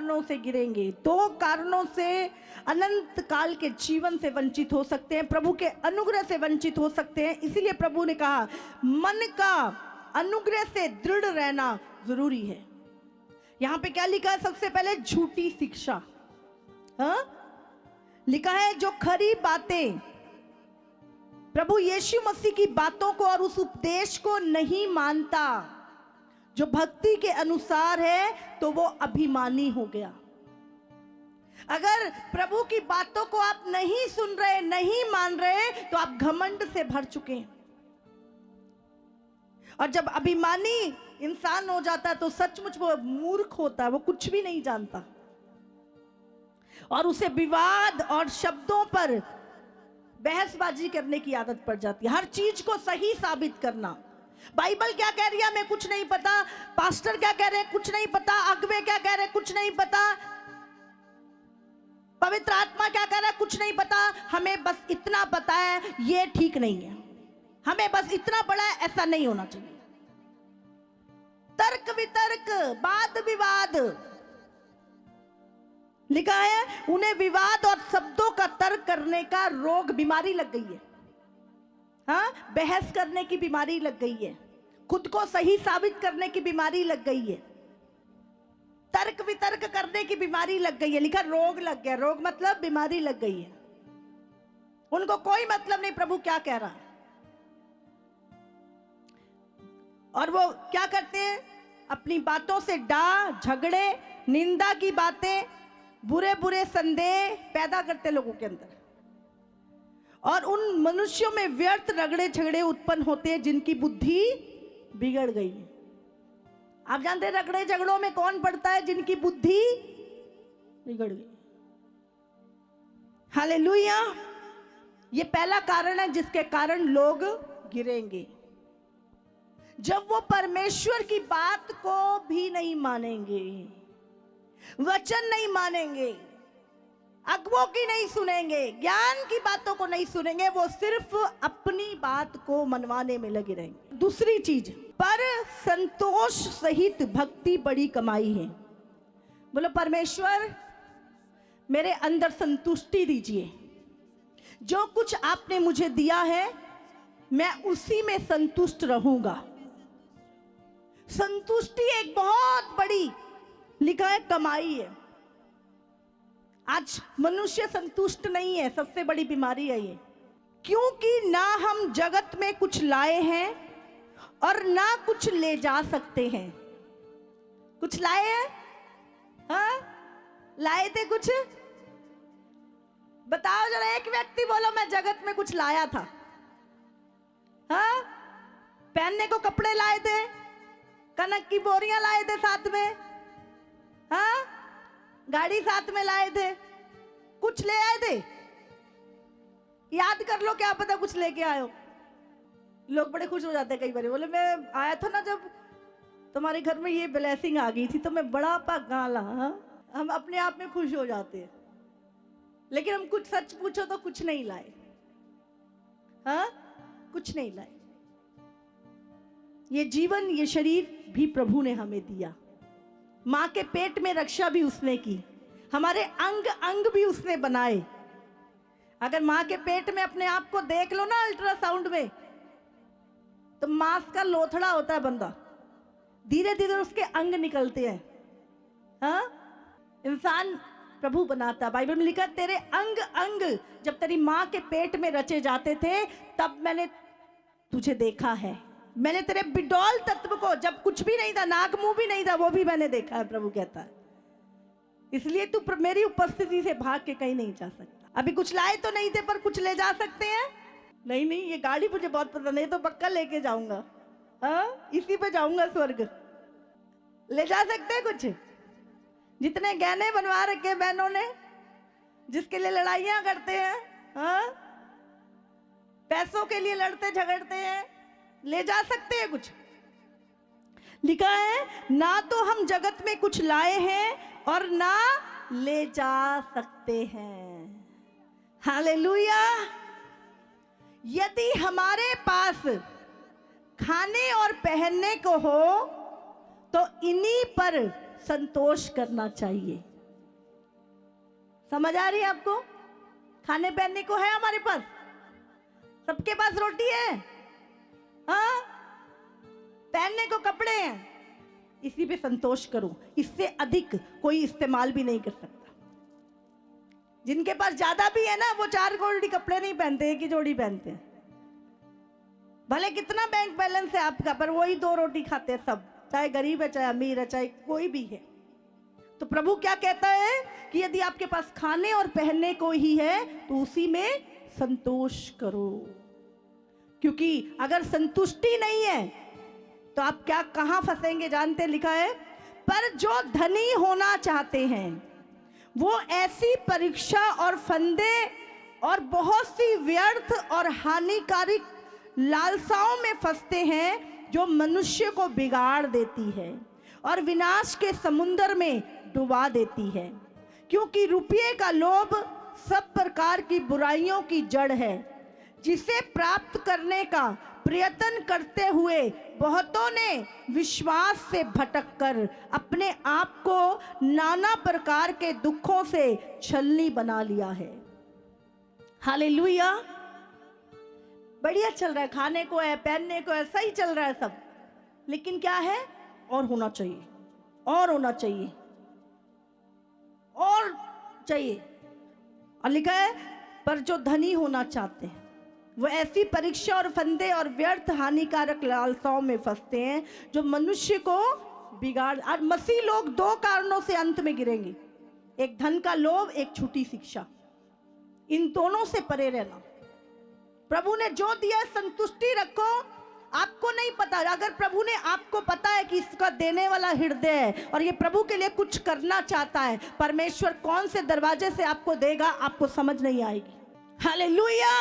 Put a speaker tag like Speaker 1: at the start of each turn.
Speaker 1: कारणों से गिरेंगे, दो कारणों से अनंत काल के जीवन से वंचित हो सकते हैं, प्रभु के अनुग्रह से वंचित हो सकते हैं। इसीलिए प्रभु ने कहा मन का अनुग्रह से दृढ़ रहना जरूरी है। यहां पे क्या लिखा है? सबसे पहले झूठी शिक्षा, लिखा है जो खरी बातें, प्रभु यीशु मसीह की बातों को और उस उपदेश को नहीं मानता जो भक्ति के अनुसार है, तो वो अभिमानी हो गया। अगर प्रभु की बातों को आप नहीं सुन रहे, नहीं मान रहे, तो आप घमंड से भर चुके हैं। और जब अभिमानी इंसान हो जाता है तो सचमुच वो मूर्ख होता है, वो कुछ भी नहीं जानता और उसे विवाद और शब्दों पर बहसबाजी करने की आदत पड़ जाती है, हर चीज को सही साबित करना। बाइबल क्या कह रही है हमें कुछ नहीं पता, पास्टर क्या कह रहे हैं कुछ नहीं पता, अगुवे क्या कह रहे हैं कुछ नहीं पता, पवित्र आत्मा क्या कह रहा है कुछ नहीं पता, हमें बस इतना पता है ये ठीक नहीं है, हमें बस इतना पड़ा है ऐसा नहीं होना चाहिए। तर्क वितर्क, वाद विवाद, लिखा है उन्हें विवाद और शब्दों का तर्क करने का रोग, बीमारी लग गई है। हाँ, बहस करने की बीमारी लग गई है, खुद को सही साबित करने की बीमारी लग गई है, तर्क वितर्क करने की बीमारी लग गई है। लिखा रोग लग गया, रोग मतलब बीमारी लग गई है। उनको कोई मतलब नहीं प्रभु क्या कह रहा है, और वो क्या करते हैं अपनी बातों से डा झगड़े, निंदा की बातें, बुरे बुरे संदेह पैदा करते लोगों के अंदर, और उन मनुष्यों में व्यर्थ रगड़े झगड़े उत्पन्न होते हैं जिनकी बुद्धि बिगड़ गई है। आप जानते हैं रगड़े झगड़ों में कौन पड़ता है? जिनकी बुद्धि बिगड़ गई। हालेलुया। ये पहला कारण है जिसके कारण लोग गिरेंगे, जब वो परमेश्वर की बात को भी नहीं मानेंगे, वचन नहीं मानेंगे, अगुवों की नहीं सुनेंगे, ज्ञान की बातों को नहीं सुनेंगे, वो सिर्फ अपनी बात को मनवाने में लगे रहेंगे। दूसरी चीज, पर संतोष सहित भक्ति बड़ी कमाई है। बोलो परमेश्वर मेरे अंदर संतुष्टि दीजिए, जो कुछ आपने मुझे दिया है मैं उसी में संतुष्ट रहूंगा। संतुष्टि एक बहुत बड़ी, लिखा है, कमाई है। आज मनुष्य संतुष्ट नहीं है, सबसे बड़ी बीमारी है ये, क्योंकि ना हम जगत में कुछ लाए हैं और ना कुछ ले जा सकते हैं। कुछ लाए हैं? हाँ, लाए थे कुछ? बताओ जरा, एक व्यक्ति बोलो मैं जगत में कुछ लाया था। हाँ, पहनने को कपड़े लाए थे, कनक की बोरियां लाए थे साथ में, हाँ, गाड़ी साथ में लाए थे, कुछ ले आए थे? याद कर लो, क्या पता कुछ लेके आए हो। लोग बड़े खुश हो जाते हैं कई बार, बोले मैं आया था ना जब तुम्हारे घर में ये ब्लेसिंग आ गई थी तो मैं बड़ा पागा ला। हम अपने आप में खुश हो जाते हैं, लेकिन हम कुछ सच पूछो तो कुछ नहीं लाए। हाँ, कुछ नहीं लाए। ये जीवन, ये शरीर भी प्रभु ने हमें दिया, माँ के पेट में रक्षा भी उसने की, हमारे अंग अंग भी उसने बनाए। अगर माँ के पेट में अपने आप को देख लो ना अल्ट्रासाउंड में, तो मांस का लोथड़ा होता है बंदा, धीरे धीरे उसके अंग निकलते हैं। हाँ, इंसान प्रभु बनाता। बाइबल में लिखा तेरे अंग अंग जब तेरी माँ के पेट में रचे जाते थे तब मैंने तुझे देखा है। मैंने तेरे बिडौल तत्व को, जब कुछ भी नहीं था, नाक मुंह भी नहीं था, वो भी मैंने देखा है, प्रभु कहता है। इसलिए तू मेरी उपस्थिति से भाग के कहीं नहीं जा सकता। अभी कुछ लाए तो नहीं थे, पर कुछ ले जा सकते हैं। नहीं नहीं, ये गाड़ी मुझे बहुत पसंद है, तो पक्का लेके जाऊंगा। हाँ, इसी पे जाऊंगा स्वर्ग। ले जा सकते हैं कुछ? जितने गहने बनवा रखे बहनों ने, जिसके लिए लड़ाइयां करते हैं, हाँ, पैसों के लिए लड़ते झगड़ते हैं, ले जा सकते हैं कुछ? लिखा है ना तो हम जगत में कुछ लाए हैं और ना ले जा सकते हैं। हालेलुया। यदि हमारे पास खाने और पहनने को हो तो इन्हीं पर संतोष करना चाहिए। समझ आ रही है आपको? खाने पहनने को है हमारे पास, सबके पास रोटी है, हाँ, पहनने को कपड़े हैं, इसी पे संतोष करो। इससे अधिक कोई इस्तेमाल भी नहीं कर सकता। जिनके पास ज्यादा भी है ना, वो 4 जोड़ी कपड़े नहीं पहनते, एक ही जोड़ी पहनते हैं। भले कितना बैंक बैलेंस है आपका, पर वही 2 रोटी खाते हैं सब, चाहे गरीब है, चाहे अमीर है, चाहे कोई भी है। तो प्रभु क्या कहता है कि यदि आपके पास खाने और पहनने को ही है तो उसी में संतोष करो। क्योंकि अगर संतुष्टि नहीं है तो आप क्या कहां फंसेंगे जानते? लिखा है, पर जो धनी होना चाहते हैं वो ऐसी परीक्षा और फंदे और बहुत सी व्यर्थ और हानिकारक लालसाओं में फंसते हैं जो मनुष्य को बिगाड़ देती है और विनाश के समुद्र में डुबा देती है। क्योंकि रुपये का लोभ सब प्रकार की बुराइयों की जड़ है, जिसे प्राप्त करने का प्रयत्न करते हुए बहुतों ने विश्वास से भटककर अपने आप को नाना प्रकार के दुखों से छलनी बना लिया है। हालेलुया। बढ़िया चल रहा है, खाने को है, पहनने को है, सही चल रहा है सब, लेकिन क्या है? और होना चाहिए, और होना चाहिए, और चाहिए। और लिखा है, पर जो धनी होना चाहते हैं वो ऐसी परीक्षा और फंदे और व्यर्थ हानिकारक लालसाओं में फंसते हैं जो मनुष्य को बिगाड़। और मसीह लोग 2 कारणों से अंत में गिरेंगे, एक धन का लोभ, एक झूठी शिक्षा। इन दोनों से परे रहना। प्रभु ने जो दिया संतुष्टि रखो। आपको नहीं पता, अगर प्रभु ने आपको पता है कि इसका देने वाला हृदय है और ये प्रभु के लिए कुछ करना चाहता है, परमेश्वर कौन से दरवाजे से आपको देगा आपको समझ नहीं आएगी। हालेलुया।